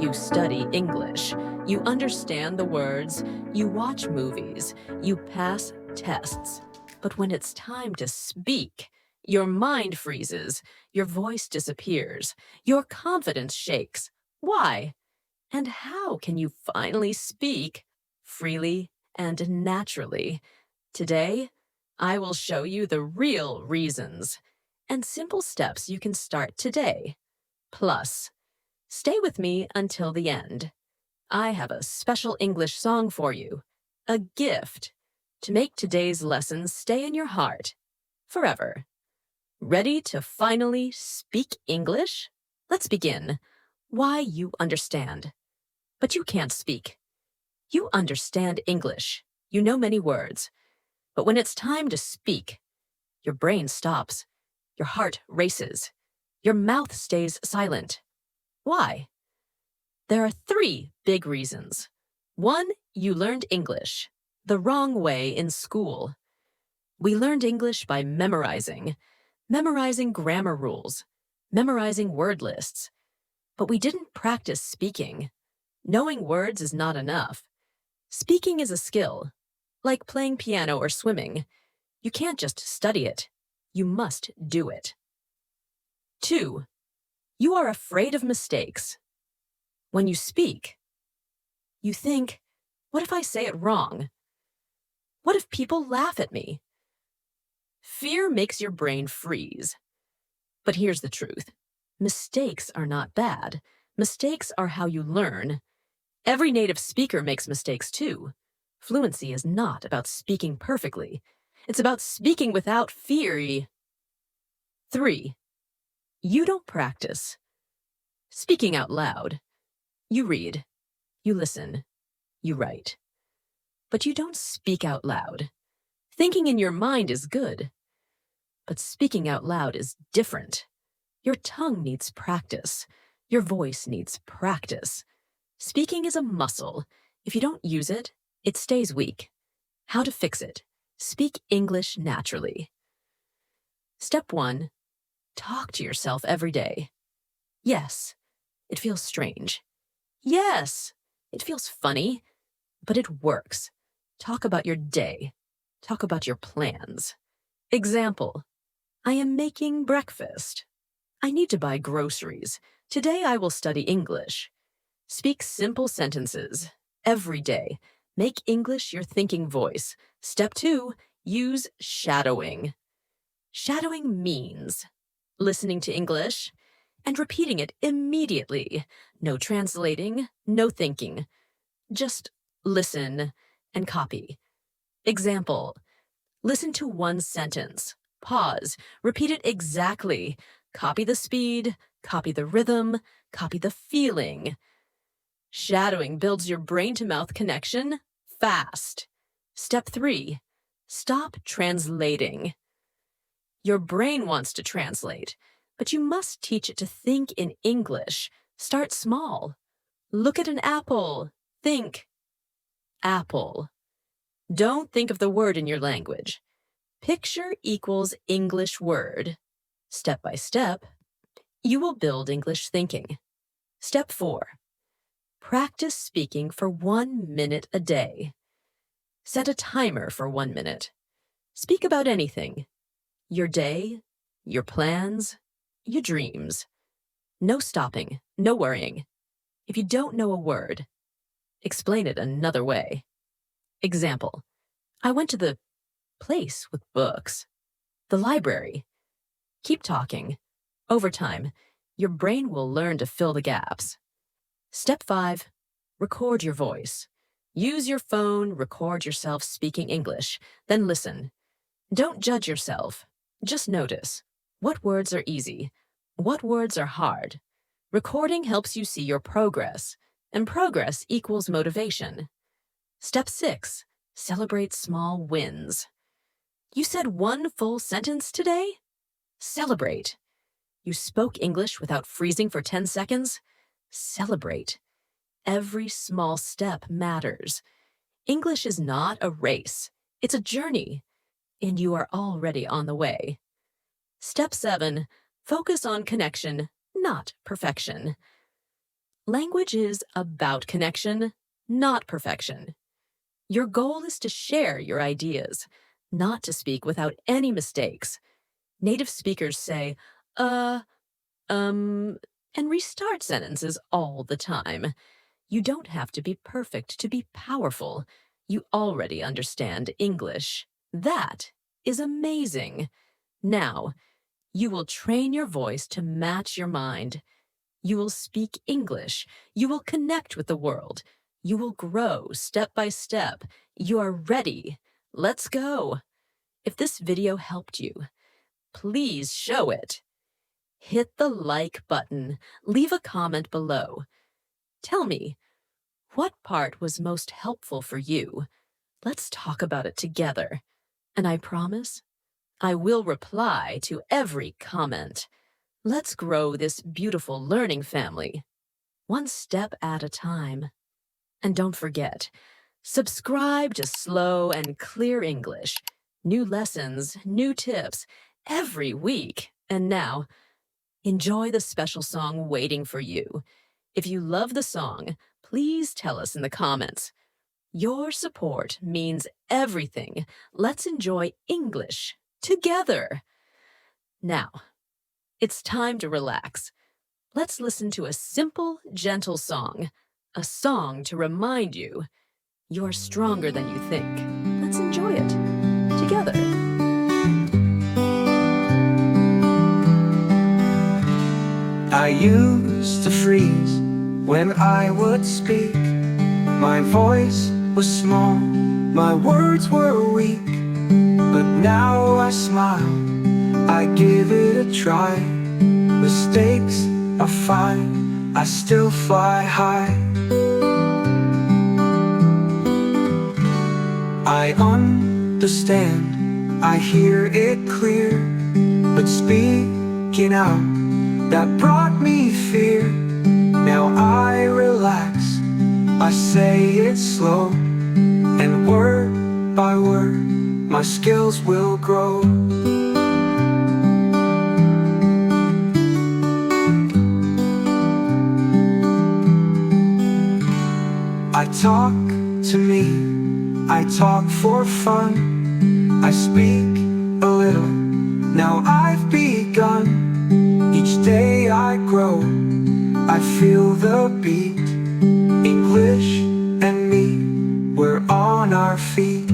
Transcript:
You study English. You understand the words. You watch movies. You pass tests. But when it's time to speak, your mind freezes. Your voice disappears. Your confidence shakes. Why? And how can you finally speak freely and naturally? Today, I will show you the real reasons and simple steps you can start today. Plus, stay with me until the end. I have a special English song for you, a gift to make today's lessons stay in your heart forever. Ready to finally speak English? Let's begin. Why you understand. But you can't speak. You understand English. You know many words. But when it's time to speak, your brain stops. Your heart races. Your mouth stays silent. Why? There are 3 big reasons. 1, you learned English the wrong way in school. We learned English by memorizing grammar rules, memorizing word lists. But we didn't practice speaking. Knowing words is not enough. Speaking is a skill, like playing piano or swimming. You can't just study it. You must do it. 2, you are afraid of mistakes. When you speak, you think, what if I say it wrong? What if people laugh at me? Fear makes your brain freeze. But here's the truth. Mistakes are not bad. Mistakes are how you learn. Every native speaker makes mistakes too. Fluency is not about speaking perfectly. It's about speaking without fear. 3, you don't practice. Speaking out loud. You read, you listen, you write. But you don't speak out loud. Thinking in your mind is good. But speaking out loud is different. Your tongue needs practice. Your voice needs practice. Speaking is a muscle. If you don't use it, it stays weak. How to fix it? Speak English naturally. Step 1, talk to yourself every day. Yes, it feels strange. Yes, it feels funny, but it works. Talk about your day. Talk about your plans. Example, I am making breakfast. I need to buy groceries. Today I will study English. Speak simple sentences every day. Make English your thinking voice. Step 2, use shadowing. Shadowing means listening to English and repeating it immediately. No translating, no thinking. Just listen and copy. Example, listen to one sentence. Pause. Repeat it exactly. Copy the speed, copy the rhythm, copy the feeling. Shadowing builds your brain-to-mouth connection fast. Step 3, stop translating. Your brain wants to translate, but you must teach it to think in English. Start small. Look at an apple. Think apple. Don't think of the word in your language. Picture equals English word. Step by step, you will build English thinking. Step 4, practice speaking for 1 minute a day. Set a timer for 1 minute. Speak about anything. Your day, your plans, your dreams. No stopping, no worrying. If you don't know a word, explain it another way. Example, I went to the place with books. The library. Keep talking. Over time, your brain will learn to fill the gaps. Step 5, record your voice. Use your phone, record yourself speaking English, then listen. Don't judge yourself. Just notice. What words are easy? What words are hard? Recording helps you see your progress, and progress equals motivation. Step 6, celebrate small wins. You said 1 full sentence today? Celebrate. You spoke English without freezing for 10 seconds? Celebrate. Every small step matters. English is not a race. It's a journey. And you are already on the way. Step 7, focus on connection, not perfection. Language is about connection, not perfection. Your goal is to share your ideas, not to speak without any mistakes. Native speakers say, um, and restart sentences all the time. You don't have to be perfect to be powerful. You already understand English. That is amazing. Now, you will train your voice to match your mind. You will speak English. You will connect with the world. You will grow step by step. You are ready. Let's go. If this video helped you, please show it. Hit the like button. Leave a comment below. Tell me, what part was most helpful for you? Let's talk about it together. And I promise, I will reply to every comment. Let's grow this beautiful learning family, one step at a time. And don't forget, subscribe to Slow and Clear English. New lessons, new tips, every week. And now, enjoy the special song waiting for you. If you love the song, please tell us in the comments. Your support means everything. Let's enjoy English together. Now, it's time to relax. Let's listen to a simple, gentle song. A song to remind you you're stronger than you think. Let's enjoy it together. I used to freeze when I would speak. My voice was small, my words were weak. But now I smile, I give it a try. Mistakes are fine, I still fly high. I understand, I hear it clear. But speaking out, that brought me fear. Now I relax, I say it slow, and word by word, my skills will grow. I talk to me, I talk for fun. I speak a little, now I've begun. Each day I grow, I feel the beat. English and me, we're on our feet.